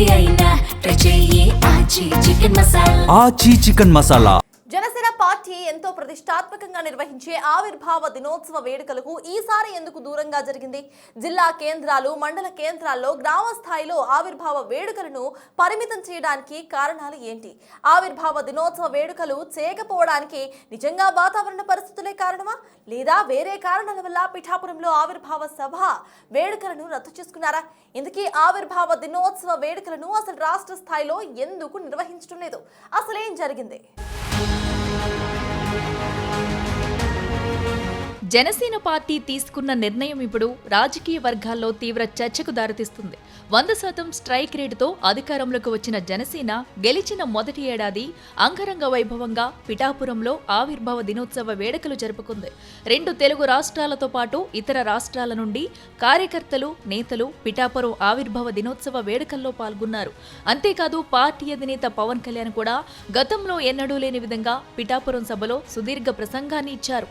ఏది అయినా ట్రై చెయ్యి ఆచి చికెన్ మసాలా. జనసేన పార్టీ ఎంతో ప్రతిష్టాత్మకంగా నిర్వహించే ఆవిర్భావ దినోత్సవ వేడుకలకు ఈసారి ఎందుకు దూరంగా జరిగింది? జిల్లా కేంద్రాలు, మండల కేంద్రాల్లో గ్రామ స్థాయిలో ఆవిర్భావ వేడుకలను పరిమితం చేయడానికి కారణాలు ఏంటి? ఆవిర్భావ దినోత్సవ వేడుకలు చేయకపోవడానికి నిజంగా వాతావరణ పరిస్థితులే కారణమా, లేదా వేరే కారణాల వల్ల పిఠాపురంలో ఆవిర్భావ సభ వేడుకలను రద్దు చేసుకున్నారా? ఇందుకీ ఆవిర్భావ దినోత్సవ వేడుకలను అసలు రాష్ట్ర స్థాయిలో ఎందుకు నిర్వహించడం లేదు? అసలేం జరిగింది? జనసేన పార్టీ తీసుకున్న నిర్ణయం ఇప్పుడు రాజకీయ వర్గాల్లో తీవ్ర చర్చకు దారితీస్తుంది. 100% స్ట్రైక్ రేటుతో అధికారంలోకి వచ్చిన జనసేన గెలిచిన మొదటి ఏడాది అంగరంగ వైభవంగా పిఠాపురంలో ఆవిర్భావ దినోత్సవ వేడుకలు జరుపుకుంది. 2 తెలుగు రాష్ట్రాలతో పాటు ఇతర రాష్ట్రాల నుండి కార్యకర్తలు, నేతలు పిఠాపురం ఆవిర్భావ దినోత్సవ వేడుకల్లో పాల్గొన్నారు. అంతేకాదు పార్టీ అధినేత పవన్ కళ్యాణ్ కూడా గతంలో ఎన్నడూ లేని విధంగా పిఠాపురం సభలో సుదీర్ఘ ప్రసంగాన్ని ఇచ్చారు.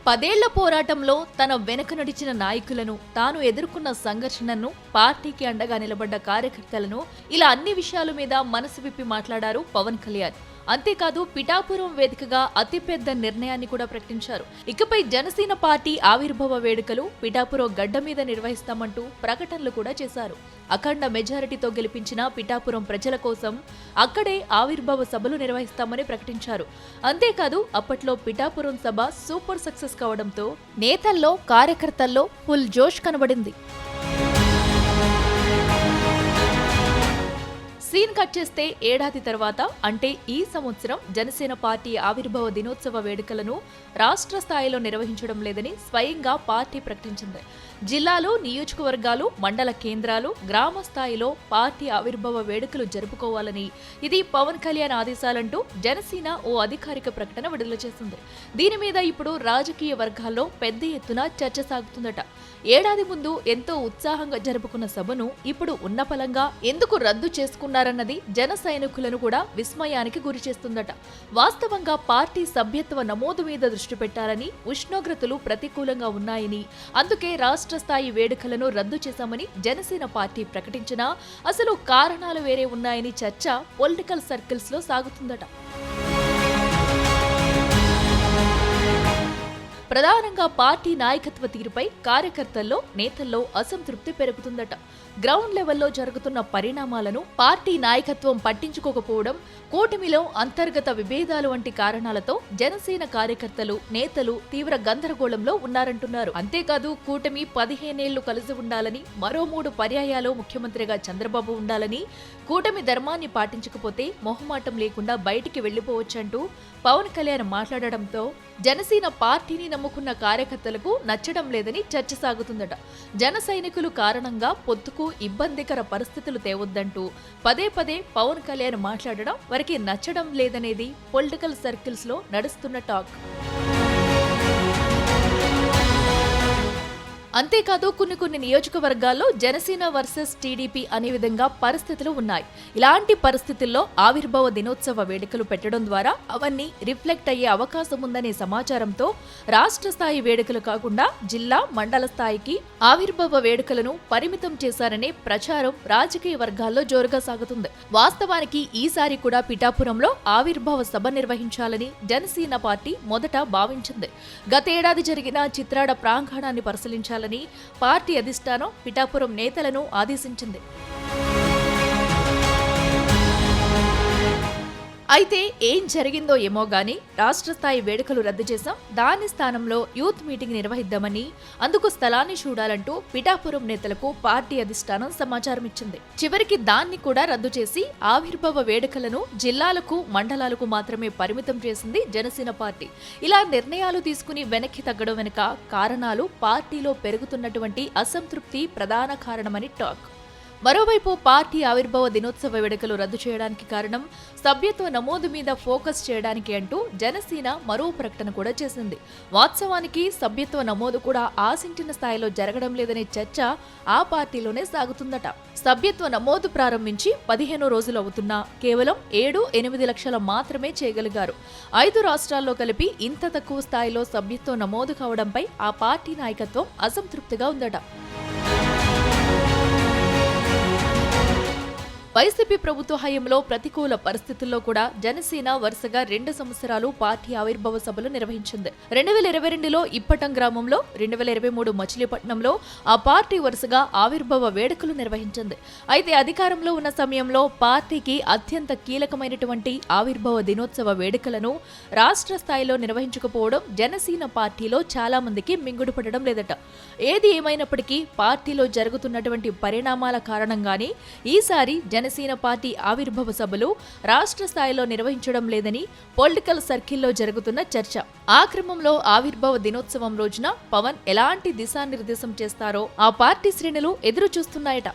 10 ఏళ్ల పోరాటంలో తన వెనక నడిచిన నాయకులను, తాను ఎదుర్కొన్న సంఘర్షణను, పార్టీకి అండగా నిలబడ్డ కార్యకర్తలను, ఇలా అన్ని విషయాల మీద మనసు విప్పి మాట్లాడారు పవన్ కళ్యాణ్. అంతేకాదు పిఠాపురం వేదికగా అతిపెద్ద నిర్ణయాన్ని కూడా ప్రకటించారు. ఇకపై జనసేన పార్టీ ఆవిర్భావ వేడుకలు పిఠాపురం గడ్డ మీద నిర్వహిస్తామంటూ ప్రకటనలు కూడా చేశారు. అఖండ మెజారిటీతో గెలిపించిన పిఠాపురం ప్రజల కోసం అక్కడే ఆవిర్భావ సభలు నిర్వహిస్తామని ప్రకటించారు. అంతేకాదు అప్పట్లో పిఠాపురం సభ సూపర్ సక్సెస్ కావడంతో నేతల్లో, కార్యకర్తల్లో ఫుల్ జోష్ కనబడింది. సీన్ కట్ చేస్తే ఏడాది తర్వాత అంటే ఈ సంవత్సరం జనసేన పార్టీ ఆవిర్భావ దినోత్సవ వేడుకలను రాష్ట్ర స్థాయిలో నిర్వహించడం లేదని స్వయంగా పార్టీ ప్రకటించింది. జిల్లాలు, నియోజకవర్గాలు, మండల కేంద్రాలు, గ్రామ స్థాయిలో పార్టీ ఆవిర్భావ వేడుకలు జరుపుకోవాలని, ఇది పవన్ కళ్యాణ్ ఆదేశాలంటూ జనసేన ఓ అధికారిక ప్రకటన విడుదల చేసింది. దీని మీద ఇప్పుడు రాజకీయ వర్గాల్లో పెద్ద ఎత్తున చర్చ సాగుతుందట. ఏడాది ముందు ఎంతో ఉత్సాహంగా జరుపుకున్న సభను ఇప్పుడు ఉన్నపలంగా ఎందుకు రద్దు చేసుకున్నారన్నది జన సైనికులను కూడా విస్మయానికి గురి చేస్తుందట. వాస్తవంగా పార్టీ సభ్యత్వ నమోదు మీద దృష్టి పెట్టాలని, ఉష్ణోగ్రతలు ప్రతికూలంగా ఉన్నాయని, అందుకే రాష్ట్ర స్థాయి వేడుకలను రద్దు చేశామని జనసేన పార్టీ ప్రకటించినా అసలు కారణాలు వేరే ఉన్నాయని చర్చ పొలిటికల్ సర్కిల్స్ లో సాగుతుందట. ప్రధానంగా పార్టీ నాయకత్వ తీరుపై కార్యకర్తల్లో, నేతల్లో అసంతృప్తి పెరుగుతుందట. గ్రౌండ్ లెవెల్లో జరుగుతున్న పరిణామాలను పార్టీ నాయకత్వం పట్టించుకోకపోవడం, కూటమిలో అంతర్గత విభేదాలు వంటి కారణాలతో జనసేన కార్యకర్తలు, నేతలు తీవ్ర గందరగోళంలో ఉన్నారంటున్నారు. అంతేకాదు కూటమి 15 ఏళ్లు కలిసి ఉండాలని, మరో 3 పర్యాయాలు ముఖ్యమంత్రిగా చంద్రబాబు ఉండాలని, కూటమి ధర్మాన్ని పాటించకపోతే మొహమాటం లేకుండా బయటికి వెళ్లిపోవచ్చంటూ పవన్ కళ్యాణ్ మాట్లాడడంతో జనసేన పార్టీని నమ్ముకున్న కార్యకర్తలకు నచ్చడం లేదని చర్చ సాగుతుందట. జన సైనికులు కారణంగా పొత్తుకు ఇబ్బందికర పరిస్థితులు తేవద్దంటూ పదే పవన్ కళ్యాణ్ మాట్లాడడం వారికి నచ్చడం లేదనేది పొలిటికల్ సర్కిల్స్ లో నడుస్తున్న టాక్. అంతేకాదు కొన్ని నియోజకవర్గాల్లో జనసేన వర్సెస్ టీడీపీ అనే విధంగా పరిస్థితులు ఉన్నాయి. ఇలాంటి పరిస్థితుల్లో ఆవిర్భావ దినోత్సవ వేడుకలు పెట్టడం ద్వారా అవన్నీ రిఫ్లెక్ట్ అయ్యే అవకాశం ఉందనే సమాచారంతో రాష్ట్ర స్థాయి వేడుకలు కాకుండా జిల్లా, మండల స్థాయికి ఆవిర్భావ వేడుకలను పరిమితం చేశారనే ప్రచారం రాజకీయ వర్గాల్లో జోరుగా సాగుతుంది. వాస్తవానికి ఈసారి కూడా పిఠాపురంలో ఆవిర్భావ సభ నిర్వహించాలని జనసేన పార్టీ మొదట భావించింది. గతేడాది జరిగిన చిత్రాడ ప్రాంగణాన్ని పరిశీలించాలని పార్టీ అధిష్టానం పిఠాపురం నేతలను ఆదేశించింది. అయితే ఏం జరిగిందో ఏమో గానీ రాష్ట్ర స్థాయి వేడుకలు రద్దు చేశాం, దాని స్థానంలో యూత్ మీటింగ్ నిర్వహిద్దామని, అందుకు స్థలాన్ని చూడాలంటూ పిఠాపురం నేతలకు పార్టీ అధిష్టానం సమాచారం ఇచ్చింది. చివరికి దాన్ని కూడా రద్దు చేసి ఆవిర్భావ వేడుకలను జిల్లాలకు, మండలాలకు మాత్రమే పరిమితం చేసింది జనసేన పార్టీ. ఇలా నిర్ణయాలు తీసుకుని వెనక్కి తగ్గడం వెనుక కారణాలు పార్టీలో పెరుగుతున్నటువంటి అసంతృప్తి ప్రధాన కారణమని టాక్. మరోవైపు పార్టీ ఆవిర్భావ దినోత్సవ వేడుకలు రద్దు చేయడానికి కారణం సభ్యత్వ నమోదు మీద ఫోకస్ చేయడానికి అంటూ జనసేన మరో ప్రకటన కూడా చేసింది. వాస్తవానికి సభ్యత్వ నమోదు కూడా ఆశించిన స్థాయిలో జరగడం లేదనే చర్చ ఆ పార్టీలోనే సాగుతుందట. సభ్యత్వ నమోదు ప్రారంభించి 15 రోజులు అవుతున్నా కేవలం 7-8 లక్షల మాత్రమే చేయగలిగారు. 5 రాష్ట్రాల్లో కలిపి ఇంత తక్కువ స్థాయిలో సభ్యత్వ నమోదు కావడంపై ఆ పార్టీ నాయకత్వం అసంతృప్తిగా ఉందట. వైసీపీ ప్రభుత్వ హయాంలో ప్రతికూల పరిస్థితుల్లో కూడా జనసేన వరుసగా 2 సంవత్సరాలు పార్టీ ఆవిర్భావ సభలు నిర్వహించింది. 2022లో ఇప్పటం గ్రామంలో, 2023 మచిలీపట్నంలో ఆ పార్టీ వరుసగా ఆవిర్భావ వేడుకలు నిర్వహించింది. అయితే అధికారంలో ఉన్న సమయంలో పార్టీకి అత్యంత కీలకమైనటువంటి ఆవిర్భావ దినోత్సవ వేడుకలను రాష్ట్ర స్థాయిలో నిర్వహించకపోవడం జనసేన పార్టీలో చాలా మందికి మింగుడు పడడం లేదట. ఏది ఏమైనప్పటికీ పార్టీలో జరుగుతున్నటువంటి పరిణామాల కారణంగానే ఈసారి జనసేన పార్టీ ఆవిర్భావ సభలు రాష్ట్ర స్థాయిలో నిర్వహించడం లేదని పొలిటికల్ సర్కిల్లో జరుగుతున్న చర్చ. ఆ క్రమంలో ఆవిర్భావ దినోత్సవం రోజున పవన్ ఎలాంటి దిశానిర్దేశం చేస్తారో ఆ పార్టీ శ్రేణులు ఎదురు చూస్తున్నాయట.